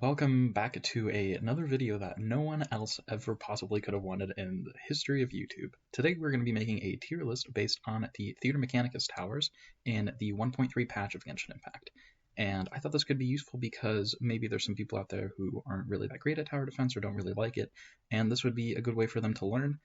Welcome back to another video that no one else ever possibly could have wanted in the history of YouTube. Today we're going to be making a tier list based on the Theater Mechanicus towers in the 1.3 patch of Genshin Impact. And I thought this could be useful because maybe there's some people out there who aren't really that great at tower defense or don't really like it, and this would be a good way for them to learn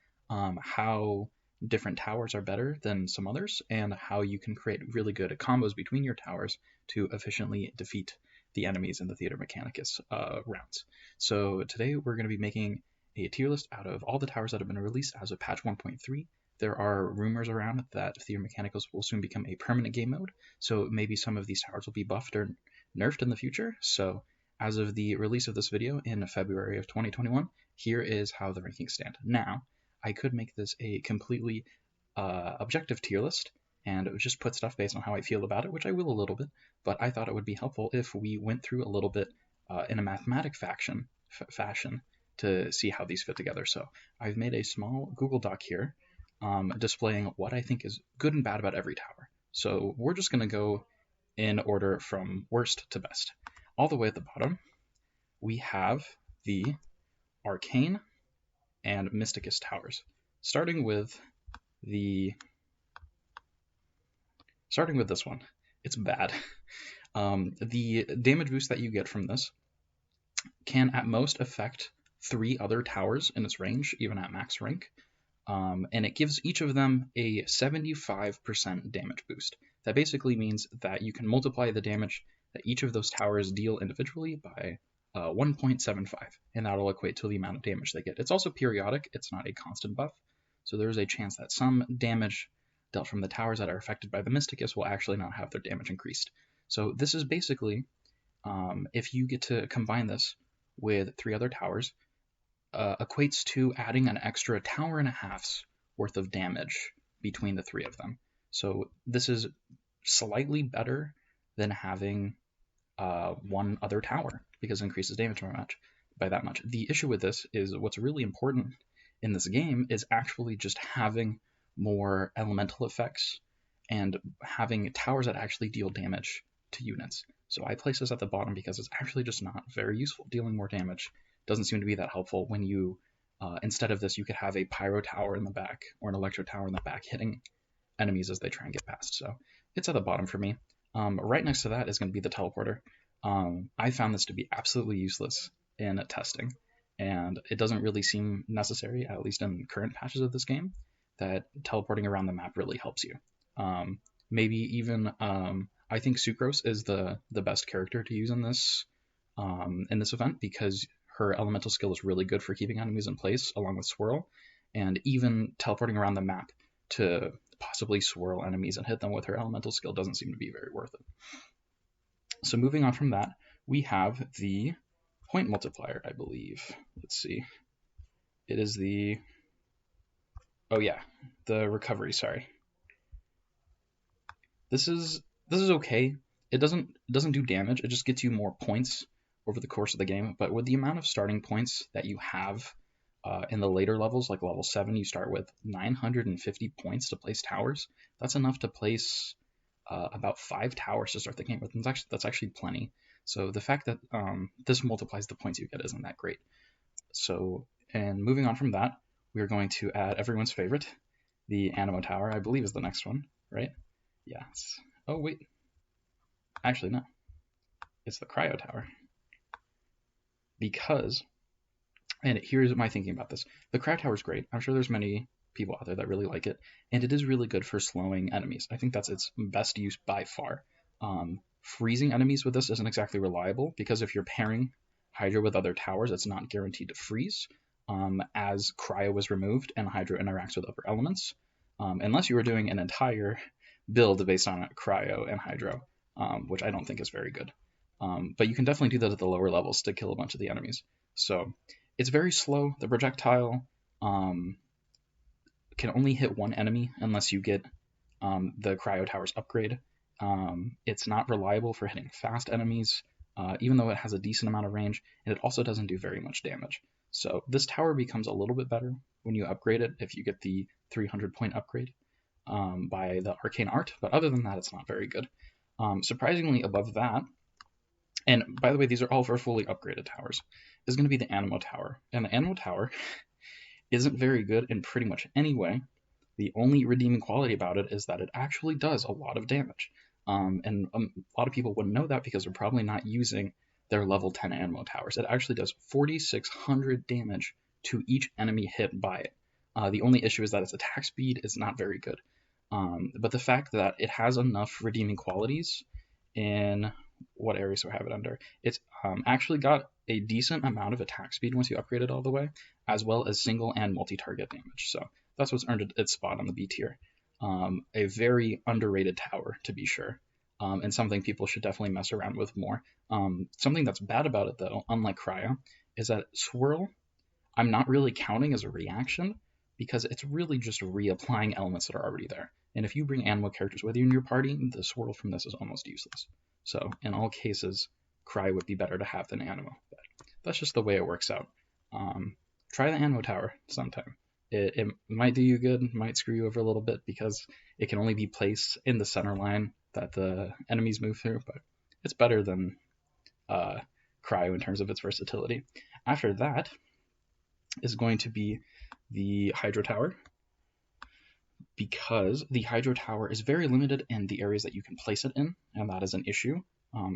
how different towers are better than some others and how you can create really good combos between your towers to efficiently defeat the enemies in the Theater Mechanicus rounds. So today we're going to be making a tier list out of all the towers that have been released as of patch 1.3. There are rumors around that Theater Mechanicus will soon become a permanent game mode, so maybe some of these towers will be buffed or nerfed in the future. So as of the release of this video in February of 2021, here is how the rankings stand. Now, I could make this a completely objective tier list, and it would just put stuff based on how I feel about it, which I will a little bit, but I thought it would be helpful if we went through a little bit in a mathematic fashion to see how these fit together. So I've made a small Google Doc here displaying what I think is good and bad about every tower. So we're just going to go in order from worst to best. All the way at the bottom, we have the Arcane and Mysticus towers, starting with this one. It's bad. The damage boost that you get from this can at most affect 3 other towers in its range, even at max rank, and it gives each of them a 75% damage boost. That basically means that you can multiply the damage that each of those towers deal individually by 1.75, and that'll equate to the amount of damage they get. It's also periodic, it's not a constant buff, so there's a chance that some damage dealt from the towers that are affected by the Mysticus will actually not have their damage increased. So this is basically, if you get to combine this with 3 other towers, equates to adding an extra tower and a half's worth of damage between the 3 of them. So this is slightly better than having one other tower because it increases damage by that much. The issue with this is what's really important in this game is actually just having more elemental effects and having towers that actually deal damage to units. So I place this at the bottom because it's actually just not very useful. Dealing more damage doesn't seem to be that helpful when you, instead of this, you could have a Pyrotower in the back or an Electro Tower in the back hitting enemies as they try and get past. So it's at the bottom for me. Right next to that is going to be the Teleporter. I found this to be absolutely useless in testing, and it doesn't really seem necessary, at least in current patches of this game, that teleporting around the map really helps you. Maybe even I think Sucrose is the best character to use in this event because her elemental skill is really good for keeping enemies in place along with Swirl, and even teleporting around the map to possibly swirl enemies and hit them with her elemental skill doesn't seem to be very worth it. So moving on from that, we have the point multiplier, I believe. Let's see. It is the recovery, sorry. This is okay. It doesn't do damage, it just gets you more points over the course of the game, but with the amount of starting points that you have in the later levels, like level 7, you start with 950 points to place towers. That's enough to place about 5 towers to start the game with, and that's actually plenty. So the fact that this multiplies the points you get isn't that great. So, and moving on from that, we are going to add everyone's favorite, the Animo Tower, I believe is the next one, right? Yeah. Oh, wait. Actually, no. It's the Cryo Tower. Because, and here's my thinking about this. The Cryo Tower is great. I'm sure there's many people out there that really like it, and it is really good for slowing enemies. I think that's its best use by far. Freezing enemies with this isn't exactly reliable, because if you're pairing Hydra with other towers, it's not guaranteed to freeze, as Cryo was removed and Hydra interacts with other elements, unless you were doing an entire build based on Cryo and Hydro, which I don't think is very good. But you can definitely do that at the lower levels to kill a bunch of the enemies. So it's very slow. The projectile can only hit one enemy unless you get the Cryo Tower's upgrade. It's not reliable for hitting fast enemies, even though it has a decent amount of range, and it also doesn't do very much damage. So this tower becomes a little bit better when you upgrade it, if you get the 300 point upgrade by the Arcane art, but other than that, it's not very good. Surprisingly, above that, And by the way, these are all for fully upgraded towers, is going to be the Animo Tower. And the Animo Tower isn't very good in pretty much any way. The only redeeming quality about it is that it actually does a lot of damage. And a lot of people wouldn't know that because they're probably not using their level 10 Animo Towers. It actually does 4,600 damage to each enemy hit by it. The only issue is that its attack speed is not very good. But the fact that it has enough redeeming qualities in what areas do I have it under? It's actually got a decent amount of attack speed once you upgrade it all the way, as well as single and multi-target damage. So that's what's earned its spot on the B tier. A very underrated tower, to be sure, and something people should definitely mess around with more. Something that's bad about it, though, unlike Cryo, is that Swirl, I'm not really counting as a reaction, because it's really just reapplying elements that are already there. And if you bring Animo characters with you in your party, the Swirl from this is almost useless. So in all cases, Cry would be better to have than Animo. But that's just the way it works out. Try the Animo Tower sometime. It might do you good, might screw you over a little bit because it can only be placed in the center line that the enemies move through, but it's better than Cryo in terms of its versatility. After that is going to be the Hydro Tower, because the Hydro Tower is very limited in the areas that you can place it in, and that is an issue.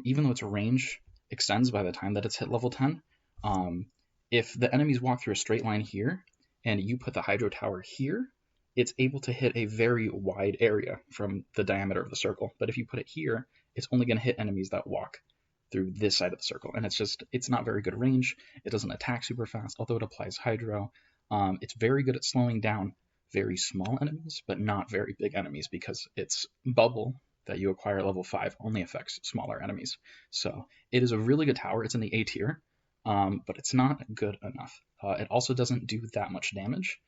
Even though its range extends by the time that it's hit level 10, if the enemies walk through a straight line here, and you put the Hydro Tower here, it's able to hit a very wide area from the diameter of the circle. But if you put it here, it's only going to hit enemies that walk through this side of the circle. And it's not very good range. It doesn't attack super fast, although it applies Hydro. It's very good at slowing down very small enemies, but not very big enemies, because its bubble that you acquire at level 5 only affects smaller enemies. So it is a really good tower. It's in the A tier. But it's not good enough. It also doesn't do that much damage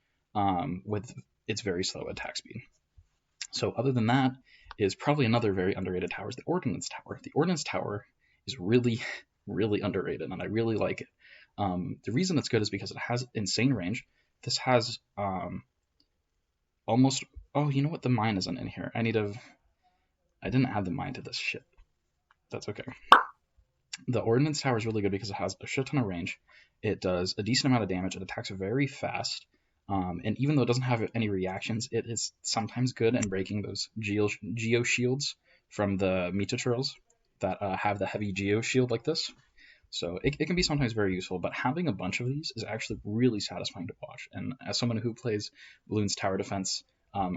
with its very slow attack speed. So other than that is probably another very underrated tower is the Ordinance Tower. The Ordinance Tower is really, really underrated, and I really like it. The reason it's good is because it has insane range. This has almost... Oh, you know what? The mine isn't in here. I didn't add the mine to this shit. That's okay. The Ordinance Tower is really good because it has a shit ton of range. It does a decent amount of damage. It attacks very fast. And even though it doesn't have any reactions, it is sometimes good in breaking those Geo shields from the Metaturals that have the heavy Geo shield like this. So it can be sometimes very useful, but having a bunch of these is actually really satisfying to watch. And as someone who plays Bloons Tower Defense,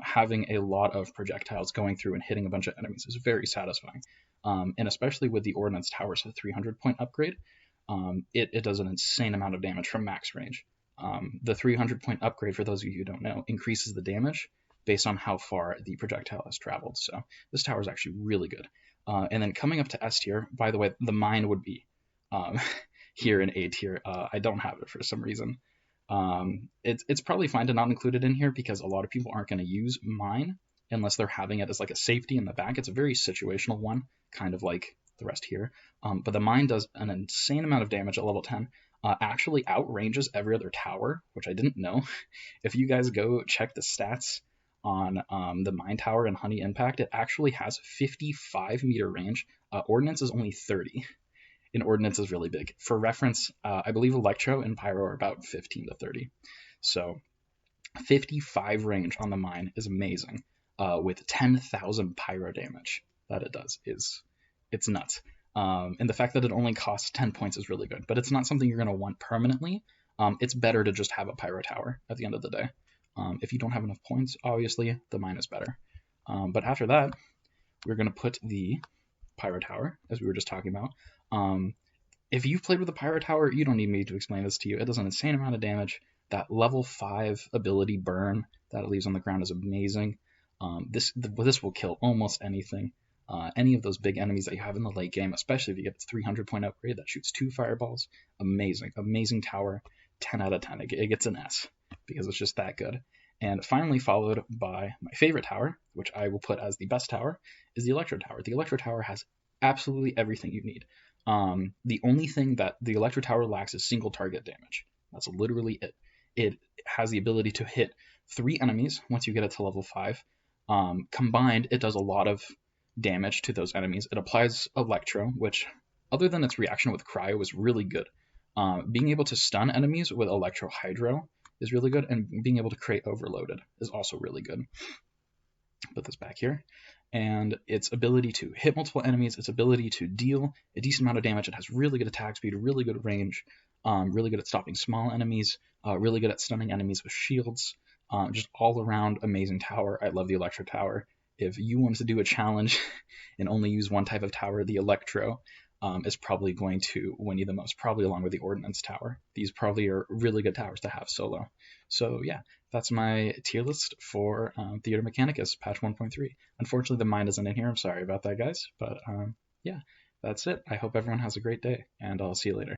having a lot of projectiles going through and hitting a bunch of enemies is very satisfying. And especially with the Ordnance Tower's 300-point upgrade, it does an insane amount of damage from max range. The 300-point upgrade, for those of you who don't know, increases the damage based on how far the projectile has traveled. So this tower is actually really good. And then coming up to S tier, by the way, the mine would be here in A tier. I don't have it for some reason. It's probably fine to not include it in here because a lot of people aren't going to use mine unless they're having it as like a safety in the back. It's a very situational one, kind of like the rest here. But the mine does an insane amount of damage at level 10. Actually outranges every other tower, which I didn't know. If you guys go check the stats on the mine tower in Honey Impact, it actually has 55 meter range. Ordnance is only 30. And Ordnance is really big. For reference, I believe Electro and Pyro are about 15 to 30. So 55 range on the mine is amazing. With 10,000 pyro damage that it does it's nuts. And the fact that it only costs 10 points is really good, but it's not something you're going to want permanently. It's better to just have a Pyro Tower at the end of the day. If you don't have enough points, obviously the mine is better. But after that, we're going to put the Pyro Tower, as we were just talking about. If you've played with the Pyro Tower, you don't need me to explain this to you. It does an insane amount of damage. That level 5 ability burn that it leaves on the ground is amazing. This will kill almost anything. Any of those big enemies that you have in the late game, especially if you get its 300-point upgrade that shoots 2 fireballs. Amazing tower. 10 out of 10. It gets an S because it's just that good. And finally, followed by my favorite tower, which I will put as the best tower, is the Electro Tower. The Electro Tower has absolutely everything you need. The only thing that the Electro Tower lacks is single target damage. That's literally it. It has the ability to hit 3 enemies once you get it to level 5. Combined, it does a lot of damage to those enemies. It applies Electro, which other than its reaction with Cryo, was really good. Being able to stun enemies with Electro Hydro is really good, and being able to create Overloaded is also really good. Put this back here. And its ability to hit multiple enemies, its ability to deal a decent amount of damage. It has really good attack speed, really good range, really good at stopping small enemies, really good at stunning enemies with shields. Just all around amazing tower. I love the Electro Tower. If you wanted to do a challenge and only use one type of tower, the Electro is probably going to win you the most, probably along with the Ordinance Tower. These probably are really good towers to have solo. So yeah, that's my tier list for Theater Mechanicus patch 1.3. Unfortunately, the mine isn't in here. I'm sorry about that, guys. But yeah, that's it. I hope everyone has a great day, and I'll see you later.